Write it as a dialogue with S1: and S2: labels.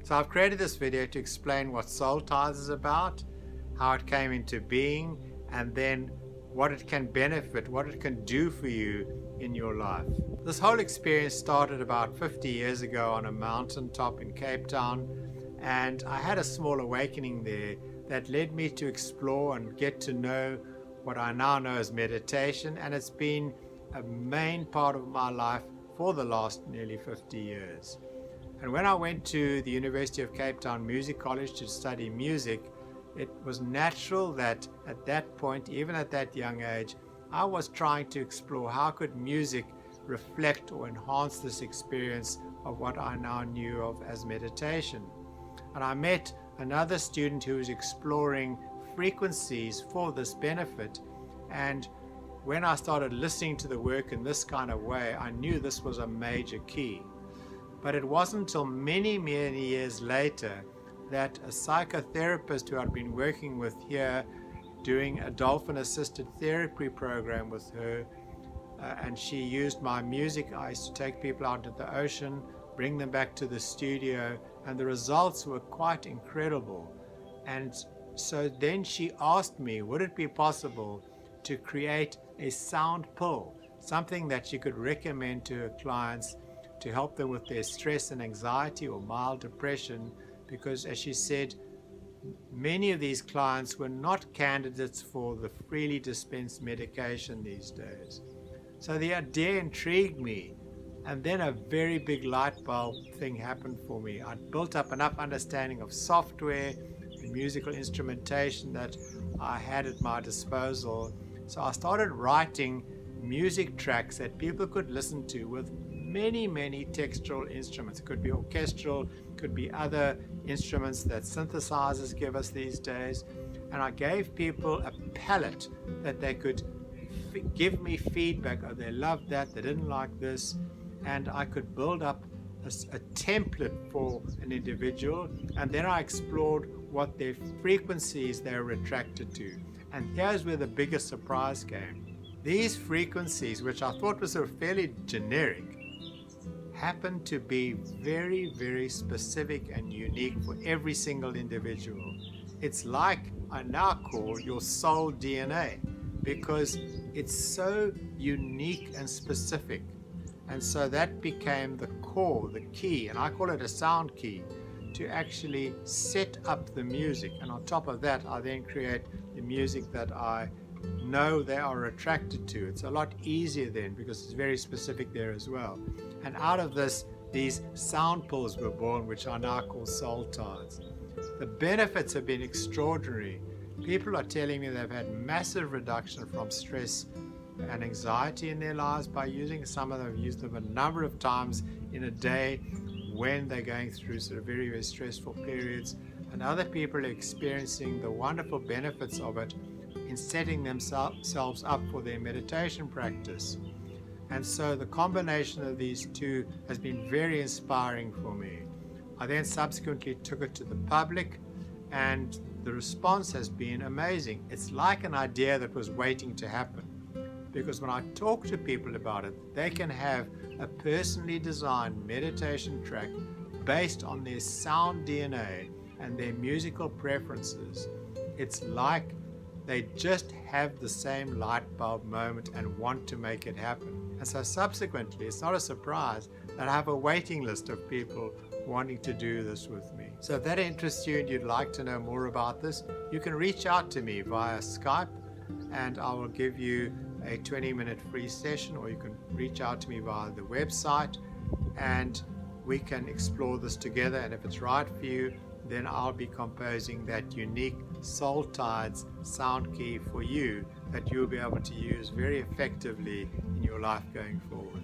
S1: So I've created this video to explain what SoulTides is about, how it came into being, and then what it can benefit, what it can do for you in your life. This whole experience started about 50 years ago on a mountaintop in Cape Town, and I had a small awakening there that led me to explore and get to know what I now know as meditation, and it's been a main part of my life for the last nearly 50 years. And when I went to the University of Cape Town Music College to study music, it was natural that at that point, even at that young age, I was trying to explore how could music reflect or enhance this experience of what I now knew of as meditation. And I met another student who was exploring frequencies for this benefit, and when I started listening to the work in this kind of way, I knew this was a major key. But it wasn't until many years later that a psychotherapist who I'd been working with here, doing a dolphin-assisted therapy program with her, and she used my music. I used to take people out to the ocean, bring them back to the studio, and the results were quite incredible. And so then she asked me, would it be possible to create a sound pill, something that she could recommend to her clients to help them with their stress and anxiety or mild depression, because as she said, many of these clients were not candidates for the freely dispensed medication these days. So the idea intrigued me, and then a very big light bulb thing happened for me. I'd built up enough understanding of software and musical instrumentation that I had at my disposal. So I started writing music tracks that people could listen to with many textural instruments. It could be orchestral, could be other instruments that synthesizers give us these days. And I gave people a palette that they could give me feedback. Oh, they loved that, they didn't like this. And I could build up a template for an individual, and then I explored what their frequencies they were attracted to. And here's where the biggest surprise came. These frequencies, which I thought was sort of fairly generic, happen to be very specific and unique for every single individual. It's like I now call your soul DNA, because it's so unique and specific. And so that became the core, the key, and I call it a sound key, to actually set up the music. And on top of that, I then create the music that I know they are attracted to. It's a lot easier then, because it's very specific there as well. And out of this, these sound pills were born, which I now call SoulTides. The benefits have been extraordinary. People are telling me they've had massive reduction from stress and anxiety in their lives by using. Some of them have used them a number of times in a day when they're going through sort of very stressful periods. And other people are experiencing the wonderful benefits of it in setting themselves up for their meditation practice. And so the combination of these two has been very inspiring for me. I then subsequently took it to the public, and the response has been amazing. It's like an idea that was waiting to happen, because when I talk to people about it, they can have a personally designed meditation track based on their sound DNA and their musical preferences. It's like they just have the same light bulb moment and want to make it happen. And so subsequently, it's not a surprise that I have a waiting list of people wanting to do this with me. So if that interests you and you'd like to know more about this, you can reach out to me via Skype, and I will give you a 20-minute free session, or you can reach out to me via the website, and we can explore this together. And if it's right for you, then I'll be composing that unique SoulTides sound key for you that you'll be able to use very effectively in your life going forward.